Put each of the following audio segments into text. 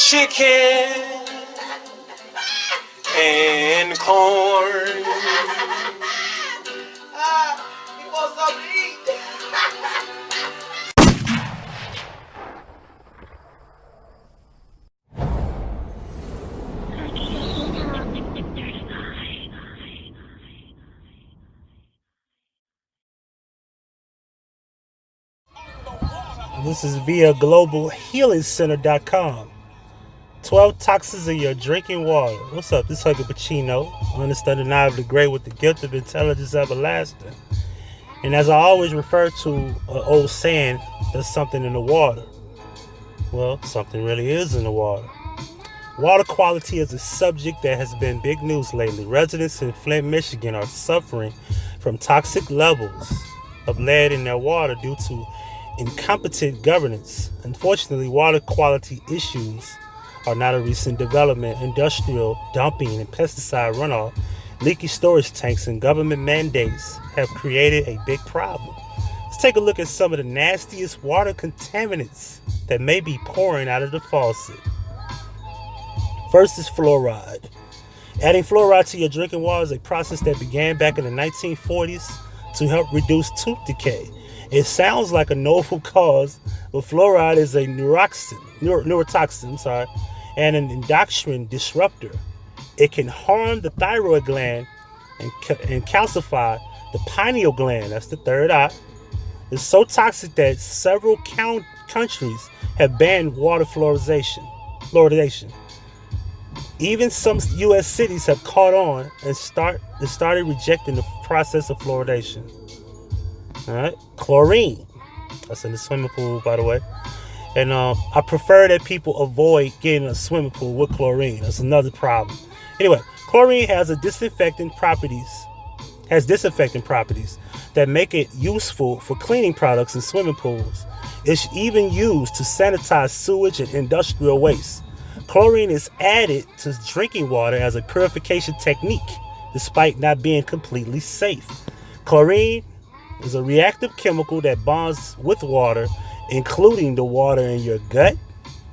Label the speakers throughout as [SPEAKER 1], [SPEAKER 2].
[SPEAKER 1] chicken and corn.
[SPEAKER 2] He wants something to eat.
[SPEAKER 3] This is via globalhealingcenter.com. 12 toxins in your drinking water. What's up? This is Huggie Pacino. Honest, undeniably great with the gift of intelligence everlasting. And as I always refer to an old saying, there's something in the water. Well, something really is in the water. Water quality is a subject that has been big news lately. Residents in Flint, Michigan are suffering from toxic levels of lead in their water due to incompetent governance. Unfortunately, water quality issues are not a recent development. Industrial dumping and pesticide runoff, leaky storage tanks, and government mandates have created a big problem. Let's take a look at some of the nastiest water contaminants that may be pouring out of the faucet. First is fluoride. Adding fluoride to your drinking water is a process that began back in the 1940s to help reduce tooth decay. It sounds like a noble cause, but fluoride is a neurotoxin, and an endocrine disruptor. It can harm the thyroid gland and calcify the pineal gland. That's the third eye. It's so toxic that several countries have banned water fluoridation. Even some U.S. cities have caught on and started rejecting the process of fluoridation. All right, chlorine. That's in the swimming pool, by the way. And I prefer that people avoid getting a swimming pool with chlorine. That's another problem. Anyway, chlorine has disinfecting properties that make it useful for cleaning products in swimming pools. It's even used to sanitize sewage and industrial waste. Chlorine is added to drinking water as a purification technique, despite not being completely safe. Chlorine is a reactive chemical that bonds with water, including the water in your gut,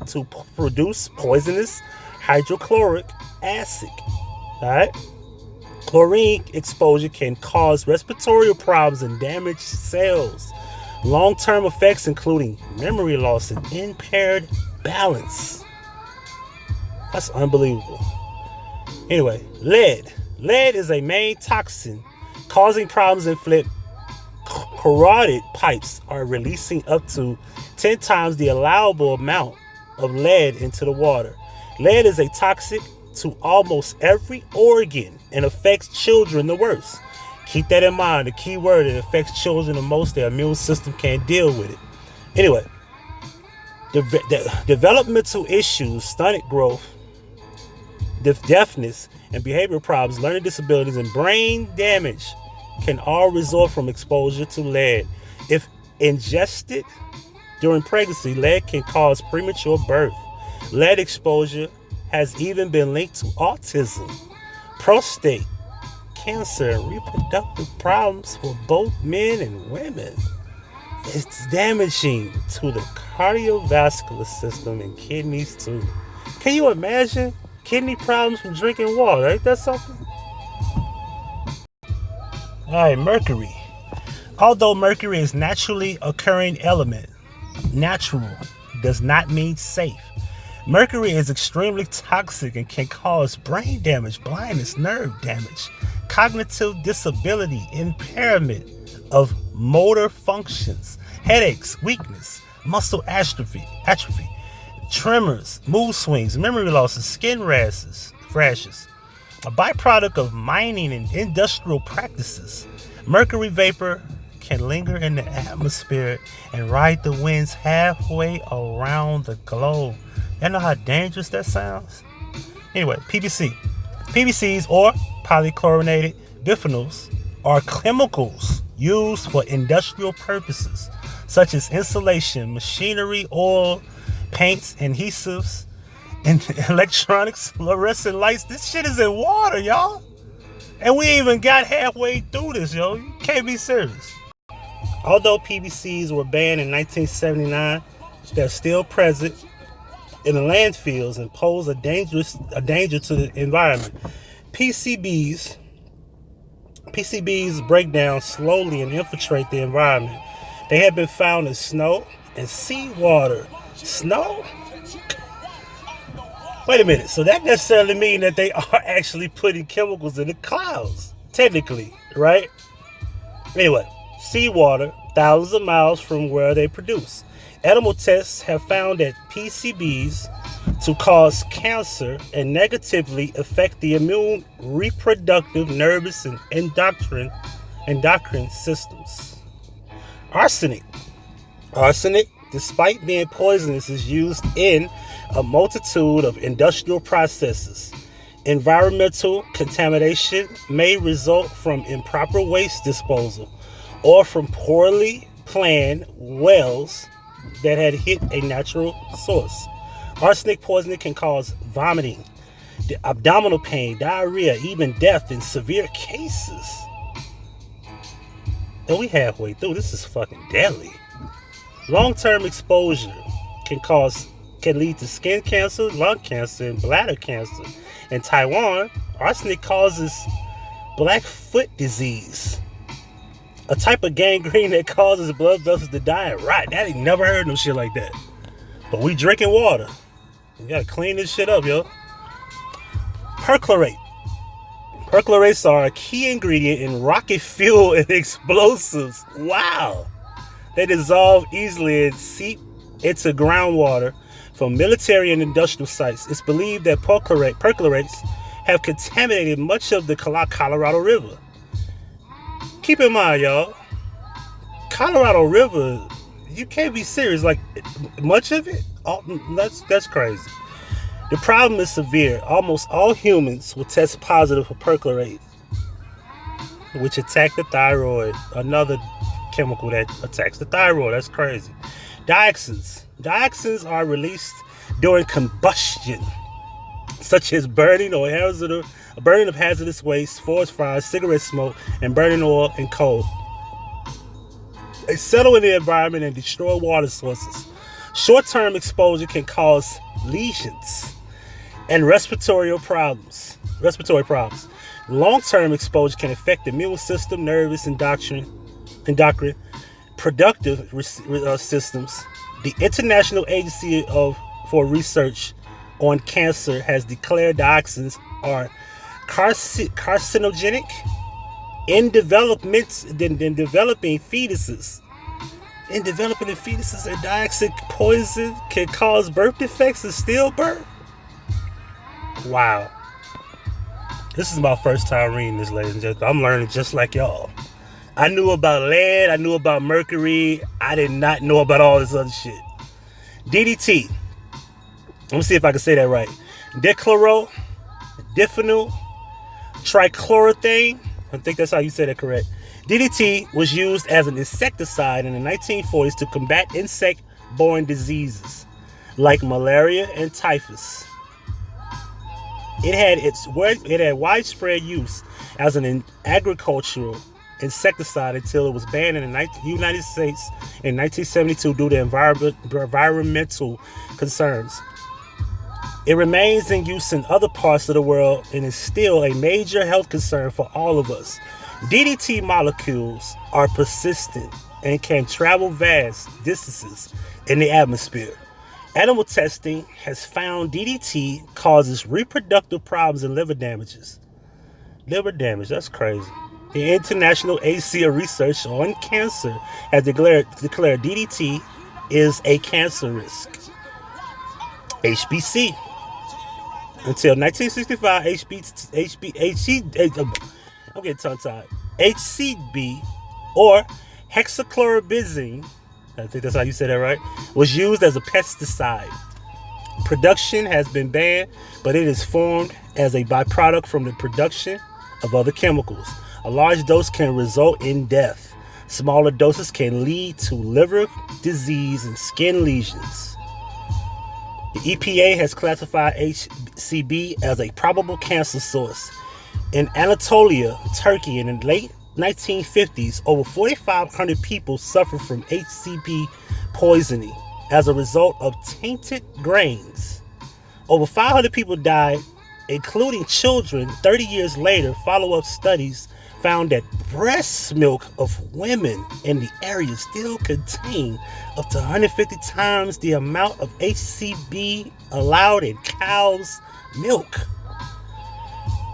[SPEAKER 3] to produce poisonous hydrochloric acid. All right? Chlorine exposure can cause respiratory problems and damage cells. Long-term effects including memory loss and impaired balance. That's unbelievable. Anyway, lead. Lead is a main toxin causing problems in Flint. Corroded pipes are releasing up to 10 times the allowable amount of lead into the water. Lead is a toxic to almost every organ and affects children the worst. Keep that in mind. The key word, it affects children the most. Their immune system can't deal with it. Anyway, the developmental issues, stunted growth, deafness, and behavioral problems, learning disabilities, and brain damage can all result from exposure to lead. If ingested during pregnancy, lead can cause premature birth. Lead exposure has even been linked to autism, prostate cancer, and reproductive problems for both men and women. It's damaging to the cardiovascular system and kidneys too. Can you imagine kidney problems from drinking water? Ain't that something? Alright, mercury. Although mercury is naturally occurring element, natural does not mean safe. Mercury is extremely toxic and can cause brain damage, blindness, nerve damage, cognitive disability, impairment of motor functions, headaches, weakness, muscle atrophy, tremors, mood swings, memory losses, skin rashes. A byproduct of mining and industrial practices, mercury vapor can linger in the atmosphere and ride the winds halfway around the globe. You know how dangerous that sounds? Anyway, PVC. PVCs, or polychlorinated biphenyls, are chemicals used for industrial purposes, such as insulation, machinery, oil, paints, adhesives, and electronics, fluorescent lights. This shit is in water, y'all. And we even got halfway through this, yo. You can't be serious. Although PVCs were banned in 1979, they're still present in the landfills and pose a danger to the environment. PCBs break down slowly and infiltrate the environment. They have been found in snow and seawater. Snow? Wait a minute. So that necessarily means that they are actually putting chemicals in the clouds, technically, right? Anyway, seawater, thousands of miles from where they produce. Animal tests have found that PCBs to cause cancer and negatively affect the immune, reproductive, nervous, and endocrine systems. Arsenic. Arsenic, despite being poisonous, is used in a multitude of industrial processes. Environmental contamination may result from improper waste disposal or from poorly planned wells that had hit a natural source. Arsenic poisoning can cause vomiting, abdominal pain, diarrhea, even death in severe cases. And we halfway through. This is fucking deadly. Long-term exposure can lead to skin cancer, lung cancer, and bladder cancer. In Taiwan, arsenic causes black foot disease, a type of gangrene that causes blood vessels to die and rot. I ain't never heard no shit like that. But we drinking water. We gotta clean this shit up, yo. Perchlorate. Perchlorates are a key ingredient in rocket fuel and explosives. Wow. They dissolve easily and seep into groundwater from military and industrial sites. It's believed that perchlorates have contaminated much of the Colorado River. Keep in mind, y'all, Colorado River, you can't be serious. Like, much of it? Oh, that's crazy. The problem is severe. Almost all humans will test positive for perchlorate, which attack the thyroid. Another chemical that attacks the thyroid. That's crazy. Dioxins. Dioxins are released during combustion, such as burning of hazardous waste, forest fires, cigarette smoke, and burning oil and coal. They settle in the environment and destroy water sources. Short-term exposure can cause lesions and respiratory problems. Long-term exposure can affect the immune system, nervous, endocrine, productive systems. The International Agency for Research on Cancer has declared dioxins are carcinogenic in developing fetuses. And dioxin poison can cause birth defects and stillbirth. Wow. This is my first time reading this, ladies and gentlemen. I'm learning just like y'all. I knew about lead, I knew about mercury, I did not know about all this other shit. DDT. Let me see if I can say that right. Dichloro, diphenyl, trichloroethane. I think that's how you say that correct. DDT was used as an insecticide in the 1940s to combat insect-borne diseases like malaria and typhus. It had widespread use as an agricultural insecticide until it was banned in the United States in 1972 due to environmental concerns. It remains in use in other parts of the world and is still a major health concern for all of us. DDT molecules are persistent and can travel vast distances in the atmosphere. Animal testing has found DDT causes reproductive problems and liver damage. That's crazy. The International Agency of Research on Cancer has declared DDT is a cancer risk. HBC. Until 1965, I'm getting tongue-tied. HCB, or hexachlorobenzene, I think that's how you say that right, was used as a pesticide. Production has been banned, but it is formed as a byproduct from the production of other chemicals. A large dose can result in death. Smaller doses can lead to liver disease and skin lesions. The EPA has classified HCB as a probable cancer source. In Anatolia, Turkey, in the late 1950s, over 4,500 people suffered from HCB poisoning. as a result of tainted grains. Over 500 people died, including children. 30 years later, follow-up studies found that breast milk of women in the area still contain up to 150 times the amount of HCB allowed in cow's milk.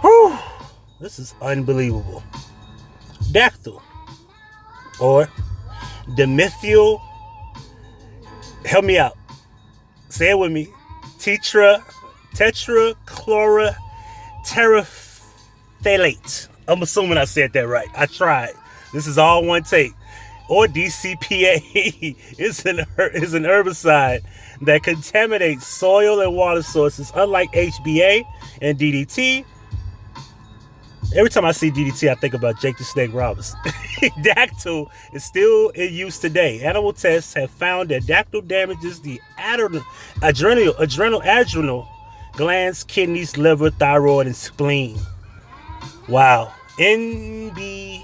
[SPEAKER 3] Whew, this is unbelievable. Dactyl, or dimethyl, help me out, say it with me, tetrachloroterephthalate. I'm assuming I said that right. I tried. This is all one take. Or DCPA is an herbicide that contaminates soil and water sources. Unlike HBA and DDT, every time I see DDT, I think about Jake the Snake Roberts. Dactyl is still in use today. Animal tests have found that Dactyl damages the adrenal glands, kidneys, liver, thyroid, and spleen. Wow. MTBE.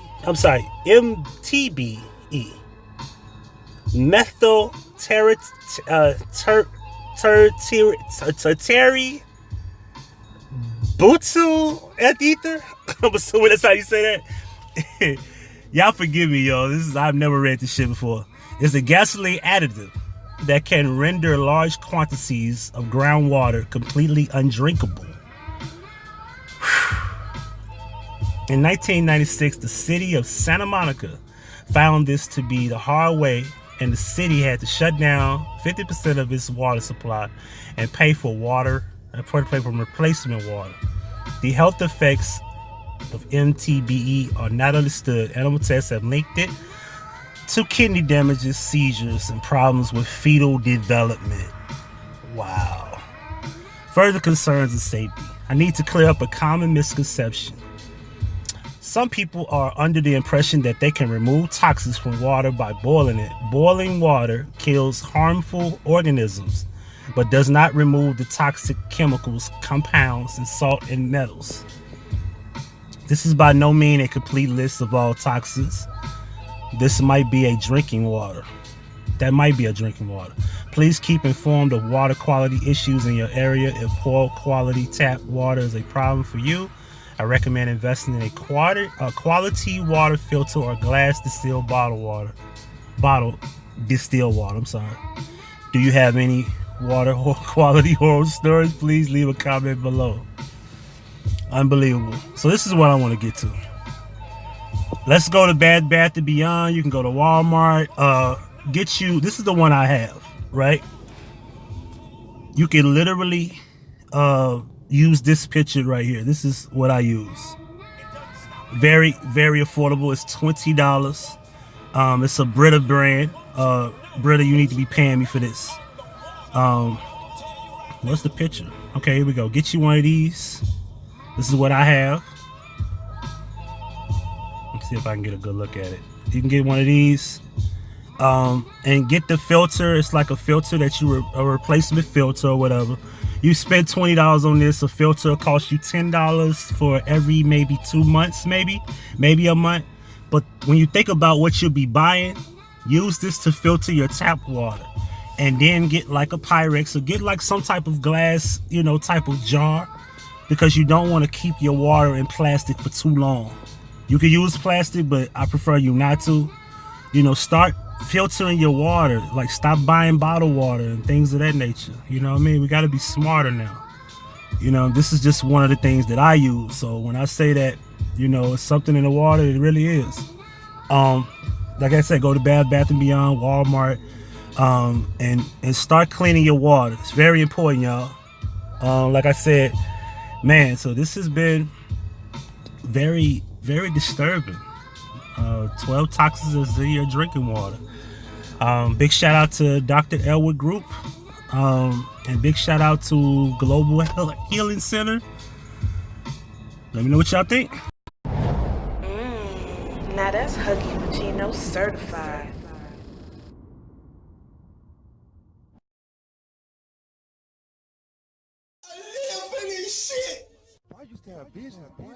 [SPEAKER 3] Methyl butyl ether. I'm assuming that's how you say that. Y'all forgive me, y'all. I've never read this shit before. It's a gasoline additive that can render large quantities of groundwater completely undrinkable. In 1996, the city of Santa Monica found this to be the hard way, and the city had to shut down 50% of its water supply and pay for replacement water. The health effects of MTBE are not understood. Animal tests have linked it to kidney damages, seizures, and problems with fetal development. Wow. Further concerns of safety. I need to clear up a common misconception. Some people are under the impression that they can remove toxins from water by boiling it. Boiling water kills harmful organisms, but does not remove the toxic chemicals, compounds, and salt and metals. This is by no means a complete list of all toxins. This might be a drinking water. That might be a drinking water. Please keep informed of water quality issues in your area. If poor quality tap water is a problem for you, I recommend investing in a quality water filter or glass distilled distilled water. I'm sorry. Do you have any water quality horror stories? Please leave a comment below. Unbelievable. So this is what I want to get to. Let's go to Bed Bath & Beyond. You can go to Walmart. This is the one I have, right? You can literally use this picture right here. This is what I use. Very, very affordable. It's $20. It's a Brita brand. Brita, you need to be paying me for this. What's the picture? Okay, here we go. Get you one of these. This is what I have. Let's see if I can get a good look at it. You can get one of these. And get the filter. It's like a filter that a replacement filter or whatever. You spend $20 on this. A filter costs you $10 for every maybe 2 months, maybe a month. But when you think about what you'll be buying, use this to filter your tap water, and then get like a Pyrex or get like some type of glass, type of jar, because you don't want to keep your water in plastic for too long. You can use plastic, but I prefer you not to. Start filtering your water. Like, stop buying bottled water and things of that nature. You know what I mean? We got to be smarter now. This is just one of the things that I use. So when I say that, it's something in the water, it really is. Like I said, go to Bed Bath & Beyond, Walmart, and start cleaning your water. It's very important, y'all. Like I said, man, so this has been very, very disturbing. 12 toxins in your drinking water. Big shout out to Dr. Elwood Group, and big shout out to Global Healing Center. Let me know what y'all think.
[SPEAKER 4] Now that's Huggie Pacino certified.
[SPEAKER 2] I live for this shit.
[SPEAKER 5] Why you stay a business, boy?